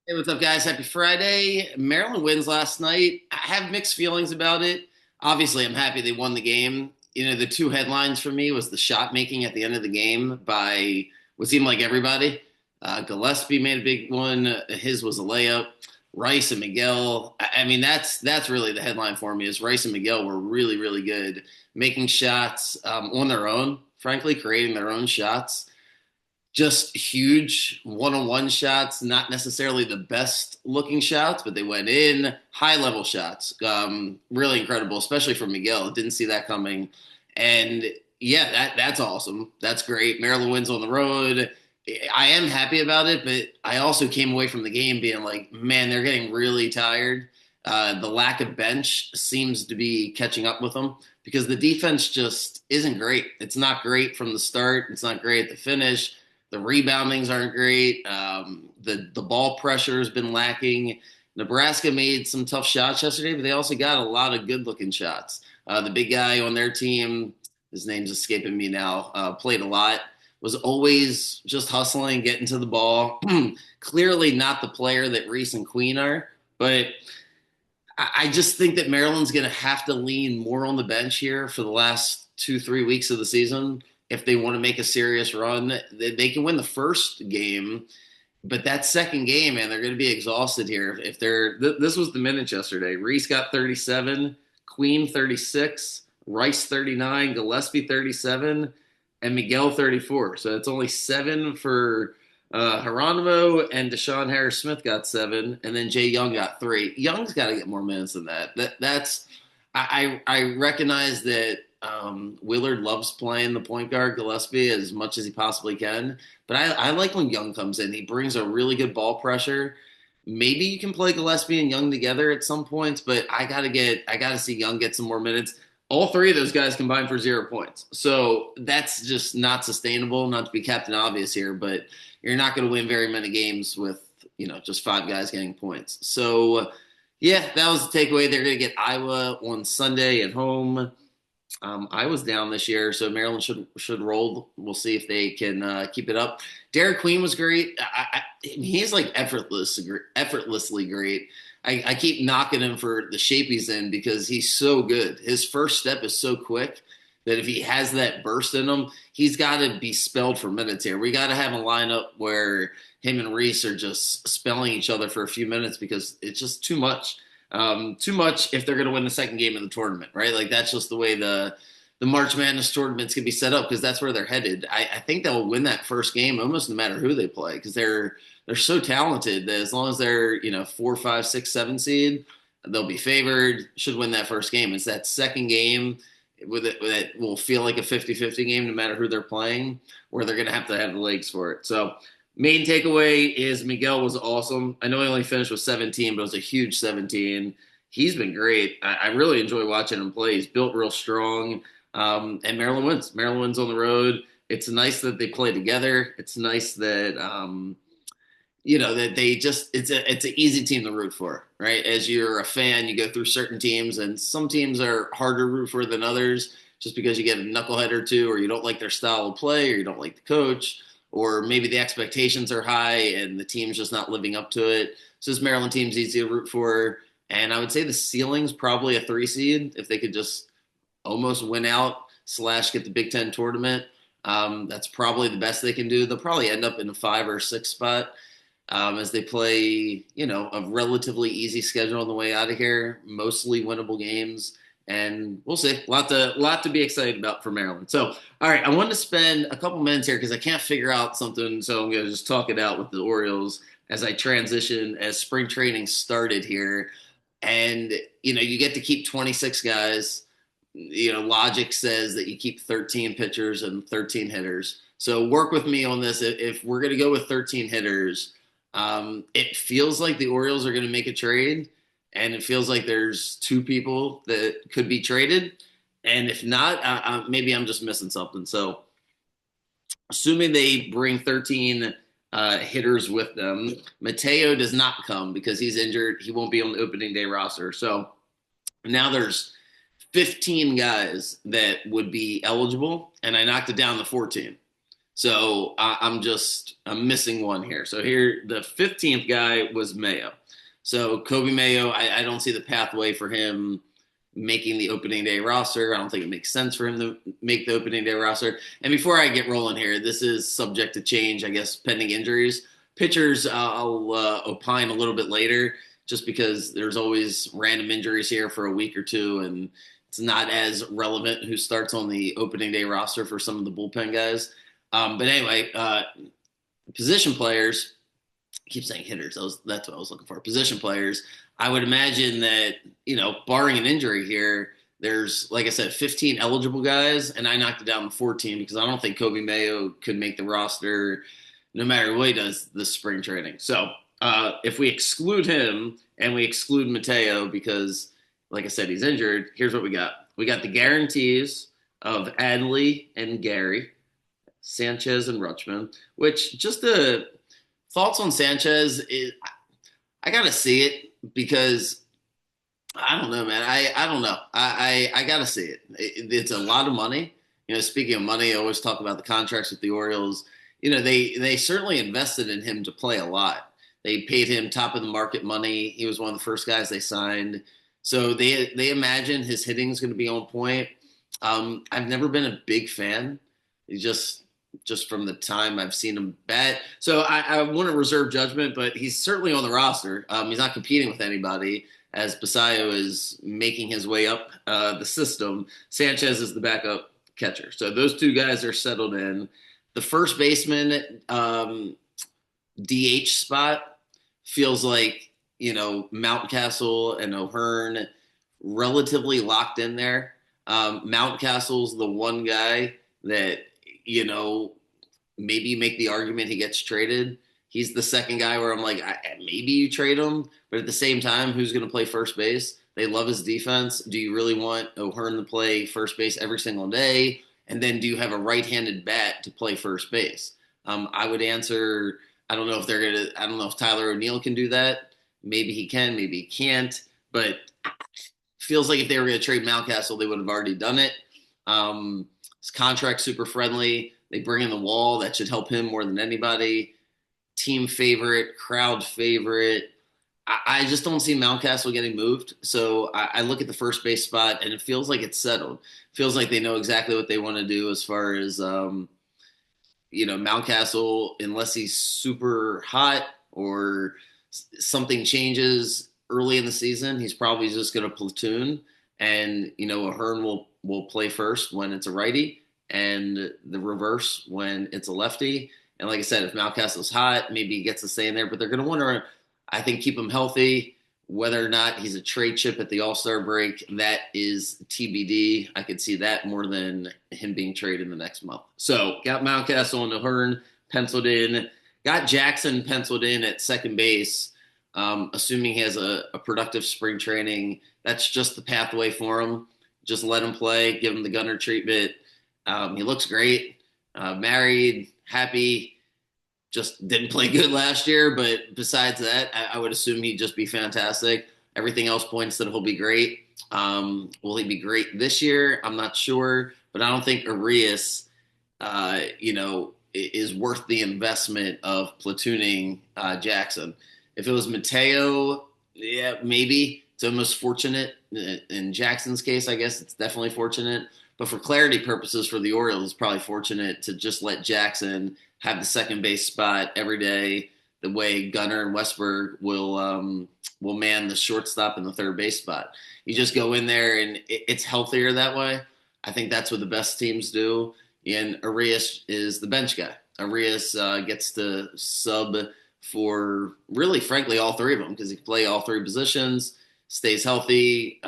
Hey, what's up, guys? Happy Friday. Maryland wins last night. I have mixed feelings about it. Obviously, I'm happy they won the game. The two headlines for me was the shot making at the end of the game by what seemed like everybody. Gillespie made a big one. His was a layup. Rice and Miguel. I mean, that's really the headline for me. Is Rice and Miguel were really, really good making shots on their own. Frankly, creating their own shots, just huge one-on-one shots, not necessarily the best looking shots, but they went in high level shots. Really incredible, especially for Miguel. Didn't see that coming. And yeah, that's awesome. That's great. Maryland wins on the road. I am happy about it, but I also came away from the game being like, man, they're getting really tired. The lack of bench seems to be catching up with them because the defense just isn't great. It's not great from the start. It's not great at the finish. The reboundings aren't great. The ball pressure has been lacking. Nebraska made some tough shots yesterday, but they also got a lot of good looking shots. The big guy on their team, his name's escaping me now, played a lot, was always just hustling, getting to the ball. Clearly not the player that Reese and Queen are, but I just think that Maryland's going to have to lean more on the bench here for the last 2, 3 weeks of the season if they want to make a serious run. They can win the first game, but that second game, man, they're going to be exhausted here. If they're this was the minutes yesterday. Reese got 37, Queen 36, Rice 39, Gillespie 37, and Miguel 34. So it's only seven for Geronimo and Deshaun Harris Smith got seven, and then Jay Young got three. Young's got to get more minutes than that. That's I recognize that Willard loves playing the point guard Gillespie as much as he possibly can, but I like when Young comes in. He brings a really good ball pressure. Maybe you can play Gillespie and Young together at some points, but I gotta see Young get some more minutes. All three of those guys combined for 0 points. So that's just not sustainable, not to be Captain Obvious here, but you're not going to win very many games with, just five guys getting points. So, yeah, that was the takeaway. They're going to get Iowa on Sunday at home. I was down this year, so Maryland should roll. We'll see if they can keep it up. Derek Queen was great. He's like effortlessly great. I keep knocking him for the shape he's in because he's so good. His first step is so quick that if he has that burst in him, he's got to be spelled for minutes here. We got to have a lineup where him and Reese are just spelling each other for a few minutes because it's just too much. Too much if they're going to win the second game of the tournament, right? Like that's just the way the March Madness tournaments can be set up because that's where they're headed. I think they'll win that first game almost no matter who they play because they're so talented that as long as they're 4, 5, 6, 7 seed, they'll be favored. Should win that first game. It's that second game with it will feel like a 50-50 game no matter who they're playing, where they're going to have the legs for it. So main takeaway is Miguel was awesome. I know he only finished with 17, but it was a huge 17. He's been great. I really enjoy watching him play. He's built real strong. And Maryland wins. Maryland wins on the road. It's nice that they play together. It's nice that that they just it's an easy team to root for, right? As you're a fan, you go through certain teams, and some teams are harder to root for than others, just because you get a knucklehead or two, or you don't like their style of play, or you don't like the coach, or maybe the expectations are high and the team's just not living up to it. So this Maryland team's easy to root for, and I would say the ceiling's probably a 3 seed if they could just almost win out / get the Big Ten tournament. That's probably the best they can do. They'll probably end up in a 5 or 6 spot as they play, a relatively easy schedule on the way out of here, mostly winnable games. And we'll see. Lot to be excited about for Maryland. So, all right, I wanted to spend a couple minutes here because I can't figure out something. So I'm going to just talk it out with the Orioles as I transition, as spring training started here. And, you get to keep 26 guys. Logic says that you keep 13 pitchers and 13 hitters. So work with me on this. If we're going to go with 13 hitters, it feels like the Orioles are going to make a trade, and it feels like there's two people that could be traded. And if not, maybe I'm just missing something. So assuming they bring 13 hitters with them, Mateo does not come because he's injured. He won't be on the opening day roster. So now there's 15 guys that would be eligible, and I knocked it down to 14. So I'm missing one here. So here, the 15th guy was Mayo. So Kobe Mayo, I don't see the pathway for him making the opening day roster. I don't think it makes sense for him to make the opening day roster. And before I get rolling here, this is subject to change, I guess, pending injuries. Pitchers, I'll opine a little bit later, just because there's always random injuries here for a week or two, and it's not as relevant who starts on the opening day roster for some of the bullpen guys. But anyway, position players, I keep saying hitters. That's what I was looking for. Position players. I would imagine that, barring an injury here, there's, like I said, 15 eligible guys, and I knocked it down to 14 because I don't think Kobe Mayo could make the roster no matter what he does this spring training. So if we exclude him and we exclude Mateo because, like I said, he's injured, here's what we got. We got the guarantees of Adley and Gary, Sanchez and Rutschman, which just the thoughts on Sanchez is I gotta see it because I don't know, man. I don't know. I gotta see it. It's a lot of money. Speaking of money, I always talk about the contracts with the Orioles. They certainly invested in him to play a lot. They paid him top of the market money. He was one of the first guys they signed. So they imagine his hitting is going to be on point. I've never been a big fan. He just from the time I've seen him bat. So I want to reserve judgment, but he's certainly on the roster. He's not competing with anybody as Basayo is making his way up the system. Sanchez is the backup catcher. So those two guys are settled in. The first baseman DH spot feels like, Mountcastle and O'Hearn relatively locked in there. Mountcastle's the one guy that, maybe make the argument he gets traded. He's the second guy where I'm like, maybe you trade him, but at the same time, who's going to play first base? They love his defense. Do you really want O'Hearn to play first base every single day? And then do you have a right-handed bat to play first base? I would answer, I don't know if Tyler O'Neill can do that. Maybe he can, maybe he can't. But feels like if they were going to trade Mountcastle, they would have already done it. His contract's super friendly. They bring in the wall. That should help him more than anybody. Team favorite, crowd favorite. I just don't see Mountcastle getting moved. So I look at the first base spot, and it feels like it's settled. Feels like they know exactly what they want to do as far as, Mountcastle, unless he's super hot or something changes early in the season, he's probably just going to platoon. And, Ahern will play first when it's a righty and the reverse when it's a lefty. And like I said, if Mountcastle's hot, maybe he gets to stay in there, but they're going to want to, I think, keep him healthy. Whether or not he's a trade chip at the All-Star break, that is TBD. I could see that more than him being traded in the next month. So got Mountcastle and Ahern penciled in. Got Jackson penciled in at second base, assuming he has a productive spring training. That's just the pathway for him. Just let him play, give him the Gunner treatment. He looks great, married, happy. Just didn't play good last year, but besides that, I would assume he'd just be fantastic. Everything else points that he'll be great. Will he be great this year? I'm not sure, but I don't think Arias, is worth the investment of platooning Jackson. If it was Mateo, yeah, maybe. It's almost fortunate. In Jackson's case, I guess it's definitely fortunate. But for clarity purposes for the Orioles, it's probably fortunate to just let Jackson have the second base spot every day, the way Gunner and Westberg will man the shortstop and the third base spot. You just go in there, and it's healthier that way. I think that's what the best teams do. And Arias is the bench guy. Arias gets to sub for really, frankly, all three of them because he can play all three positions, stays healthy,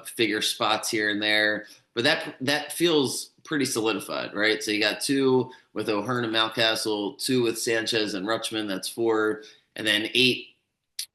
figure spots here and there. But that feels pretty solidified, right? So you got two with O'Hearn and Mountcastle, two with Sanchez and Rutschman, that's four, and then 8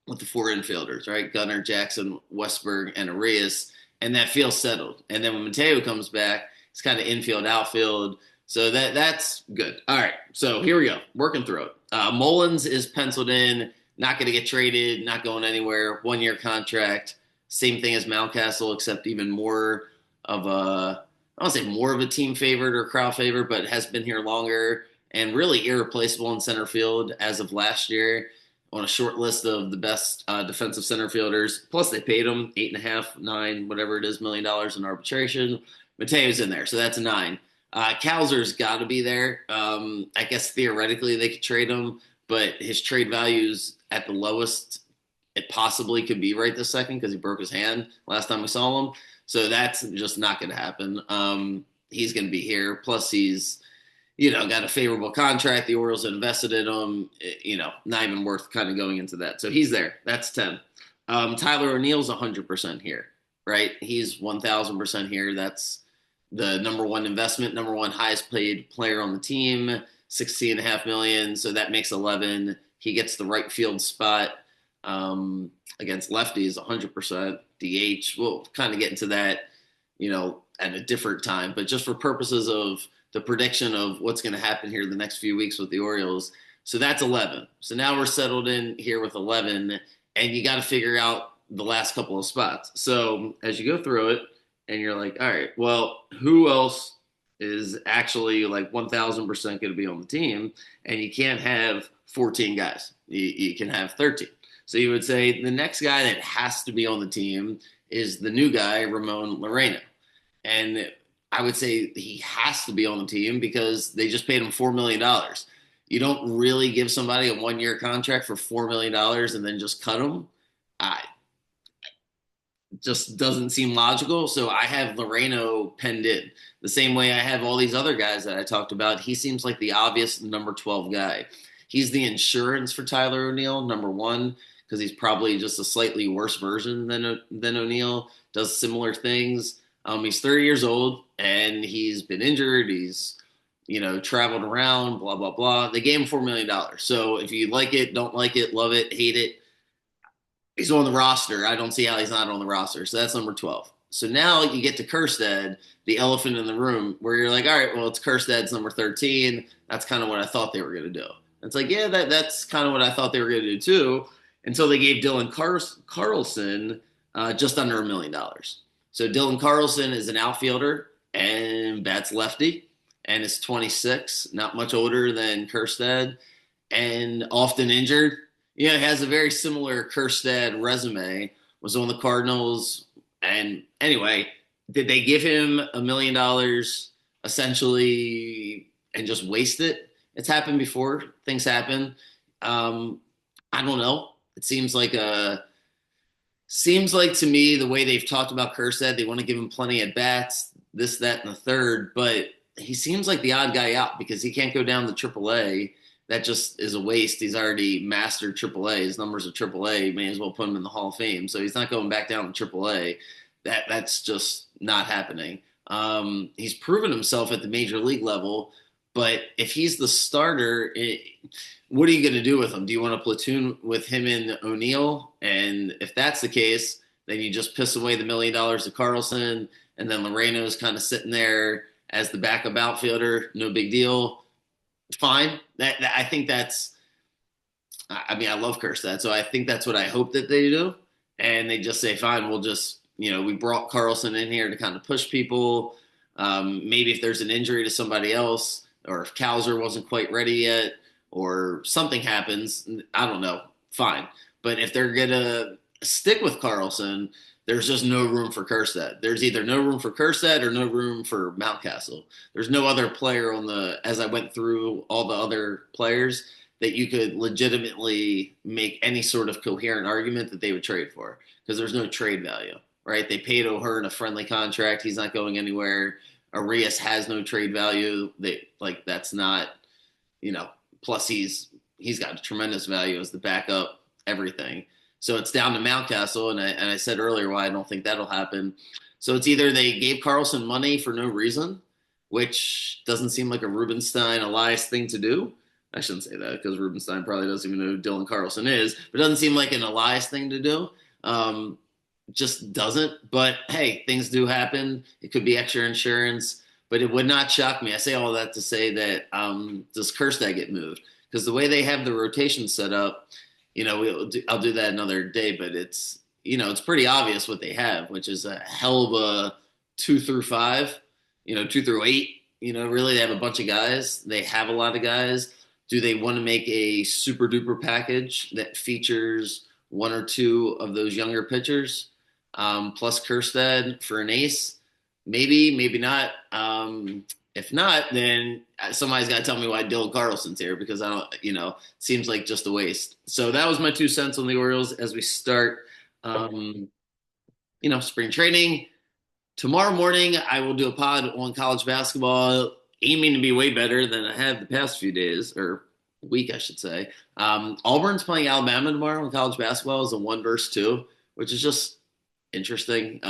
with the 4 infielders, right? Gunner, Jackson, Westberg, and Arias, and that feels settled. And then when Mateo comes back, it's kind of infield, outfield. So that's good. All right, so here we go, working through it. Mullins is penciled in, not going to get traded, not going anywhere, 1-year contract. Same thing as Mountcastle, except even more of a, I don't say more of a team favorite or crowd favorite, but has been here longer and really irreplaceable in center field as of last year on a short list of the best defensive center fielders. Plus, they paid him 8.5, 9, whatever it is, $1 million in arbitration. Mateo's in there, so that's a 9. Kowser's got to be there. I guess theoretically they could trade him, but his trade value's at the lowest it possibly could be right this second because he broke his hand last time we saw him. So that's just not going to happen. He's going to be here. Plus, he's got a favorable contract. The Orioles invested in him. Not even worth kind of going into that. So he's there. That's 10. Tyler O'Neill's 100% here, right? He's 1,000% here. That's the number one investment, number one highest paid player on the team, 16.5 million. So that makes 11. He gets the right field spot against lefties, 100%. DH. We'll kind of get into that, at a different time. But just for purposes of the prediction of what's going to happen here the next few weeks with the Orioles. So that's 11. So now we're settled in here with 11, and you got to figure out the last couple of spots. So as you go through it, and you're like, all right, well, who else is actually like 1,000% going to be on the team? And you can't have 14 guys. You can have 13. So you would say the next guy that has to be on the team is the new guy, Ramon Laureano. And I would say he has to be on the team because they just paid him $4 million. You don't really give somebody a 1-year contract for $4 million and then just cut him. I just doesn't seem logical. So I have Laureano penned in the same way I have all these other guys that I talked about. He seems like the obvious number 12 guy. He's the insurance for Tyler O'Neill, number one, because he's probably just a slightly worse version than O'Neill, does similar things. He's 30 years old and he's been injured. He's, traveled around, blah, blah, blah. They gave him $4 million. So if you like it, don't like it, love it, hate it, he's on the roster. I don't see how he's not on the roster. So that's number 12. So now you get to Kjerstad, the elephant in the room, where you're like, all right, well, it's Kjerstad's number 13. That's kind of what I thought they were going to do. It's like, yeah, that's kind of what I thought they were going to do too, until they gave Dylan Carlson just under $1 million. So Dylan Carlson is an outfielder and bats lefty and is 26, not much older than Kjerstad, and often injured. Has a very similar Kjerstad resume, was on the Cardinals. And anyway, did they give him $1 million essentially and just waste it? It's happened before. Things happen. I don't know. It seems like to me the way they've talked about Kjerstad, they want to give him plenty at bats, this, that, and the third. But he seems like the odd guy out because he can't go down to AAA. That just is a waste. He's already mastered AAA. His numbers are AAA. May as well put him in the Hall of Fame. So he's not going back down to AAA. That's just not happening. He's proven himself at the major league level, but if he's the starter, what are you going to do with him? Do you want to platoon with him and O'Neill? And if that's the case, then you just piss away the $1 million of Carlson, and then Laureano's kind of sitting there as the backup outfielder. No big deal. Fine. I think that's. I love Kjerstad, so I think that's what I hope that they do. And they just say, fine, we'll just, we brought Carlson in here to kind of push people. Maybe if there's an injury to somebody else, or if Kowser wasn't quite ready yet, or something happens, I don't know, fine. But if they're going to stick with Carlson, there's just no room for Kjerstad. There's either no room for Kjerstad or no room for Mountcastle. There's no other player as I went through all the other players, that you could legitimately make any sort of coherent argument that they would trade for, because there's no trade value, right? They paid O'Hearn a friendly contract. He's not going anywhere. Arias has no trade value. That's not, plus he's got a tremendous value as the backup, everything. So it's down to Mountcastle, and I said earlier why I don't think that'll happen. So it's either they gave Carlson money for no reason, which doesn't seem like a Rubenstein Elias thing to do. I shouldn't say that because Rubenstein probably doesn't even know who Dylan Carlson is, but it doesn't seem like an Elias thing to do. Just doesn't. But hey, things do happen. It could be extra insurance, but it would not shock me. I say all that to say that does Kjerstad get moved? Because the way they have the rotation set up, I'll do that another day, but it's pretty obvious what they have, which is a hell of a 2 through 5, 2 through 8, Really, they have a bunch of guys. They have a lot of guys. Do they want to make a super duper package that features one or two of those younger pitchers, plus Kerstead for an ace? Maybe, maybe not. If not, then somebody's got to tell me why Dylan Carlson's here because I don't, seems like just a waste. So that was my 2 cents on the Orioles as we start, um, spring training. Tomorrow morning, I will do a pod on college basketball, aiming to be way better than I have the past few days, or week, I should say. Auburn's playing Alabama tomorrow in college basketball as a 1 versus 2, which is just interesting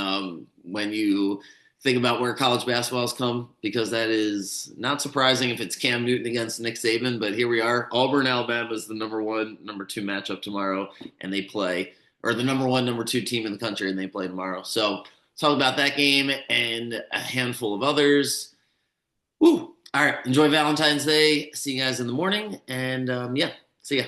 when you think about where college basketball has come, because that is not surprising if it's Cam Newton against Nick Saban, but here we are. Auburn, Alabama is the number one, number two matchup tomorrow, and they play, or the number one, number two team in the country, and they play tomorrow. So talk about that game and a handful of others. Woo. All right. Enjoy Valentine's Day. See you guys in the morning. And yeah, see ya.